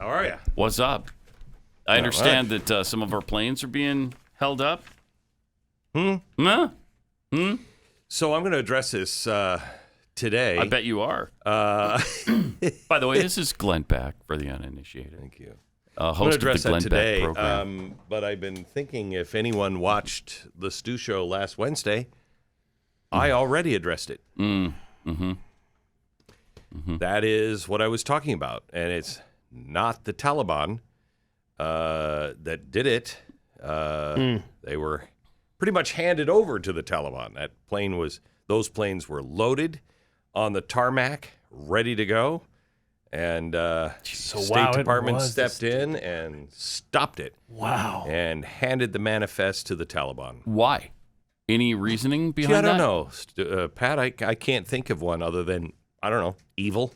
All right. What's up? I understand that some of our planes are being held up. Huh? Hmm? So I'm going to address this today. I bet you are. By the way, this is Glenn Beck for the uninitiated. Thank you. Host of the Glenn today, Beck program. but I've been thinking if anyone watched the Stu Show last Wednesday, I already addressed it. That is what I was talking about, and it's not the Taliban that did it. They were pretty much handed over to the Taliban. Those planes were loaded on the tarmac, ready to go. And State Department stepped in and stopped it. Wow. And handed the manifest to the Taliban. Why? Any reasoning behind I that? don't know. Pat, I can't think of one other than, I don't know, evil.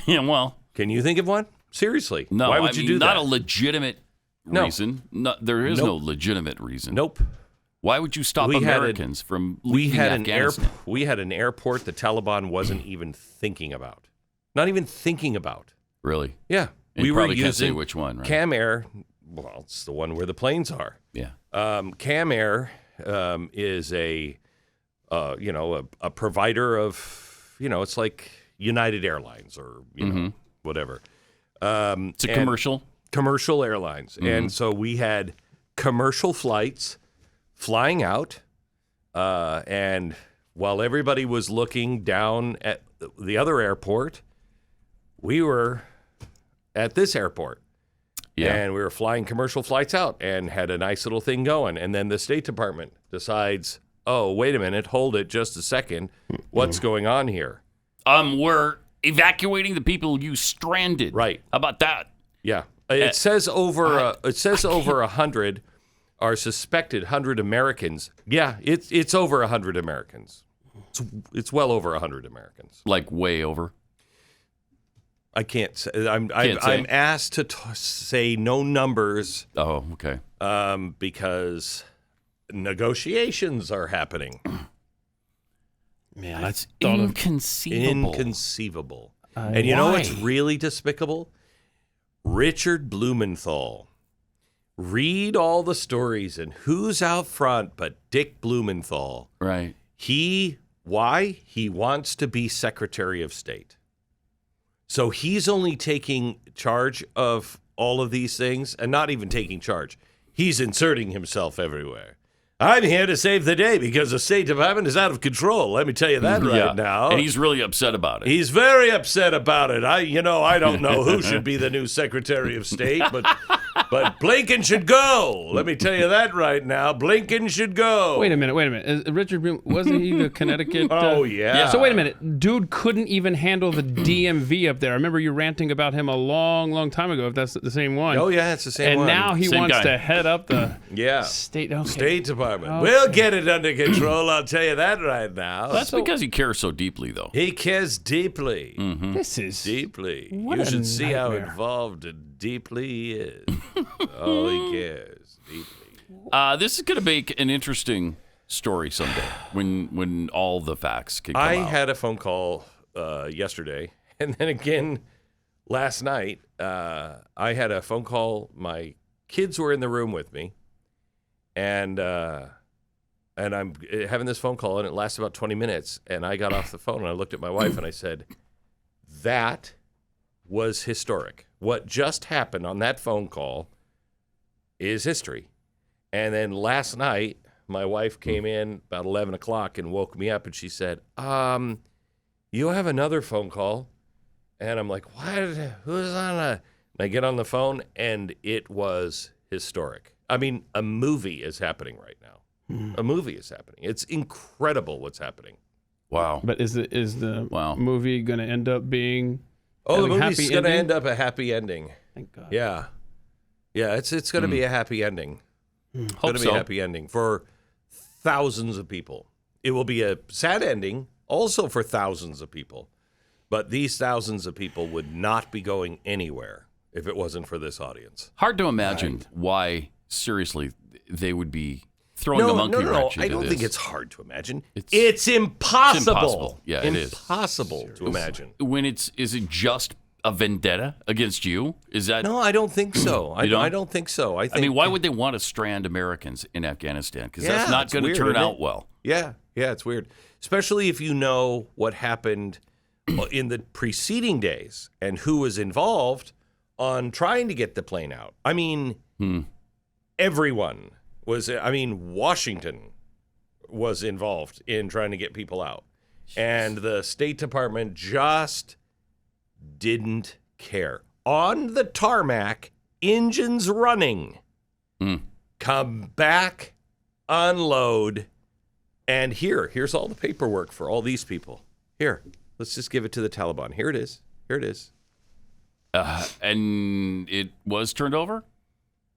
Yeah, well. Can you think of one? Seriously. No, Why would you do that? Not a legitimate reason. No, there is no legitimate reason. Nope. Why would you stop Americans from leaving Afghanistan? We had an airport the Taliban wasn't even thinking about. Not even thinking about. Really? Yeah. And we you were probably using can't say which one, right? Cam Air. Well, it's the one where the planes are. Yeah. Cam Air is a provider of, it's like United Airlines or, whatever. It's a commercial. Commercial airlines. And so we had commercial flights flying out. And while everybody was looking down at the other airport, we were at this airport. Yeah. And we were flying commercial flights out and had a nice little thing going. And then the State Department decides, oh, wait a minute, hold it just a second. What's going on here? We're evacuating the people you stranded. Right. How about that? Yeah. It says over 100 are suspected 100 Americans. Yeah, it's over 100 Americans. It's well over 100 Americans. Like way over. I can't say. I'm say. asked to say no numbers. Oh, okay. Because negotiations are happening. Man, That's inconceivable. Inconceivable. And you know what's really despicable? Richard Blumenthal. Read all the stories and who's out front but Dick Blumenthal. Right. Why? He wants to be Secretary of State. So he's only taking charge of all of these things and not even taking charge. He's inserting himself everywhere. I'm here to save the day because the State Department is out of control. Let me tell you that right now. And he's really upset about it. He's very upset about it. I don't know who should be the new Secretary of State, but Blinken should go. Let me tell you that right now. Blinken should go. Wait a minute. Richard Bloom, wasn't he the Connecticut? Oh, yeah. So wait a minute. Dude couldn't even handle the DMV up there. I remember you ranting about him a long, long time ago, if that's the same one. Oh, yeah, it's the same one. And now he Same wants guy. to head up the State Department. Okay. We'll get it under control. I'll tell you that right now. That's because he cares so deeply, though. He cares deeply. This is Deeply. What You a should see how nightmare. involved and deeply he is. Oh, he cares deeply. This is going to make an interesting story someday when all the facts can come I out. had a phone call yesterday, and then again last night. I had a phone call. My kids were in the room with me, and I'm having this phone call, and it lasts about 20 minutes. And I got off the phone, and I looked at my wife, and I said, that was historic. What just happened on that phone call is history. And then last night, my wife came in about 11 o'clock and woke me up, and she said, you have another phone call? And I'm like, what? Who's on a... And I get on the phone, and it was historic. I mean, a movie is happening right now. A movie is happening. It's incredible what's happening. Wow. But is the movie going to end up being? Oh, the having movie's happy going to ending? end up a happy ending. Thank God. Yeah. Yeah, it's going to be a happy ending. It's going to be so. a happy ending for thousands of people. It will be a sad ending also for thousands of people. But these thousands of people would not be going anywhere if it wasn't for this audience. Hard to imagine why, seriously, they would be throwing a monkey wrench into I don't this. think it's hard to imagine. It's impossible. impossible. Yeah, it is. Impossible to imagine. When is it just a vendetta against you? Is that? No, I don't think so. I don't think so. I mean, why would they want to strand Americans in Afghanistan? Because that's not it's going to weird, turn isn't out it? well. Yeah, it's weird. Especially if you know what happened in the preceding days and who was involved on trying to get the plane out. I mean, everyone was, Washington was involved in trying to get people out. And the State Department just didn't care. On the tarmac, engines running. Come back, unload, and here's all the paperwork for all these people. Here, let's just give it to the Taliban. Here it is. And it was turned over?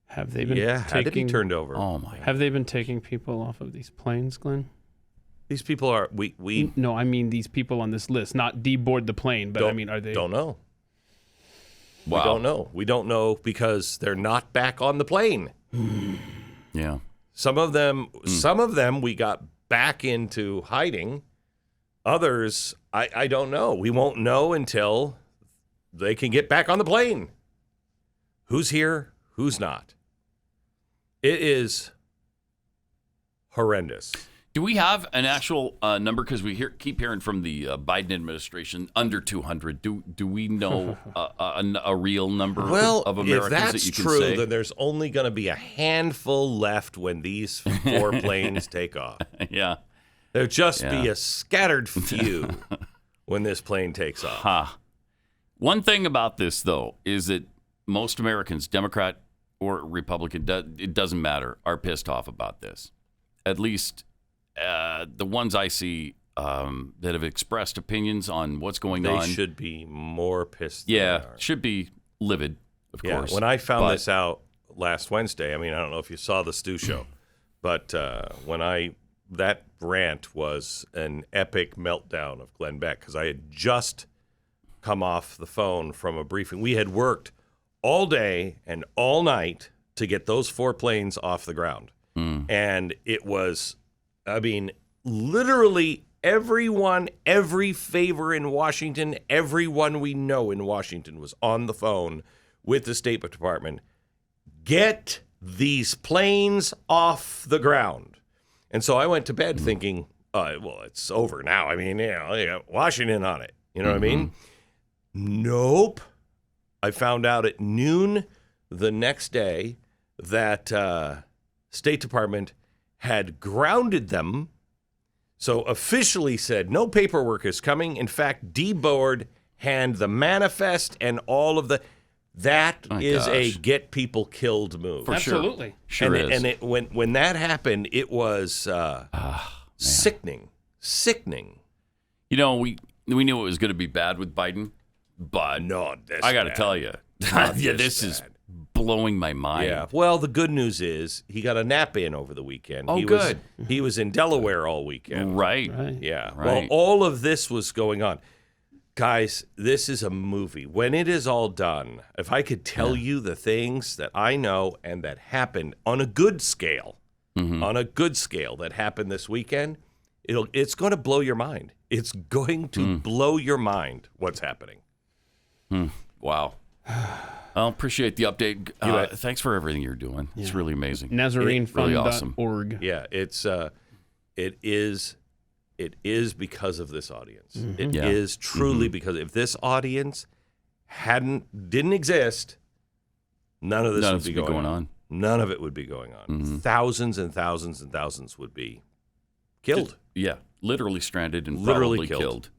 Have they been had to be turned over. Oh, my God. Have they been taking people off of these planes, Glenn? These people are, we No, I mean these people on this list, not deboard the plane, but are they? Don't know. Wow. We don't know. We don't know because they're not back on the plane. Yeah. Some of them we got back into hiding. Others, I don't know. We won't know until they can get back on the plane. Who's here? Who's not? It is horrendous. Do we have an actual number? Because we keep hearing from the Biden administration under 200. Do we know a real number of Americans if that's that you can true, say? then there's only going to be a handful left when these 4 planes take off. Yeah. There'll just be a scattered few when this plane takes off. One thing about this, though, is that most Americans, Democrat or Republican, it doesn't matter, are pissed off about this. At least the ones I see that have expressed opinions on what's going on. They should be more pissed than Yeah, they are. Should be livid, of course. When I found this out last Wednesday, I don't know if you saw the Stu show, but that rant was an epic meltdown of Glenn Beck because I had just come off the phone from a briefing. We had worked all day and all night to get those 4 planes off the ground. And it was, literally everyone, every favor in Washington, everyone we know in Washington was on the phone with the State Department. Get these planes off the ground. And so I went to bed thinking, it's over now. They got Washington on it. You know what I mean? Nope. I found out at noon the next day that State Department had grounded them. So officially said no paperwork is coming. In fact, deboard, hand the manifest and all of the. That is a get people killed move. For Absolutely. Sure is. And when that happened, it was sickening. We knew it was going to be bad with Biden, but No, I got to tell you, this is blowing my mind. Yeah. Well, the good news is he got a nap in over the weekend. Oh, good. He was in Delaware all weekend. Right. Yeah. Right. Well, all of this was going on. Guys, this is a movie. When it is all done, if I could tell you the things that I know and that happened on a good scale, that happened this weekend, it's going to blow your mind. It's going to blow your mind what's happening. Wow. I appreciate the update. bet. Thanks for everything you're doing. It's really amazing. NazareneFund.org. Yeah, it is because of this audience. It Yeah. is truly because if this audience didn't exist, none of this would be going on. None of it would be going on. Thousands and thousands and thousands would be killed. Yeah. Literally stranded and Literally probably killed. killed.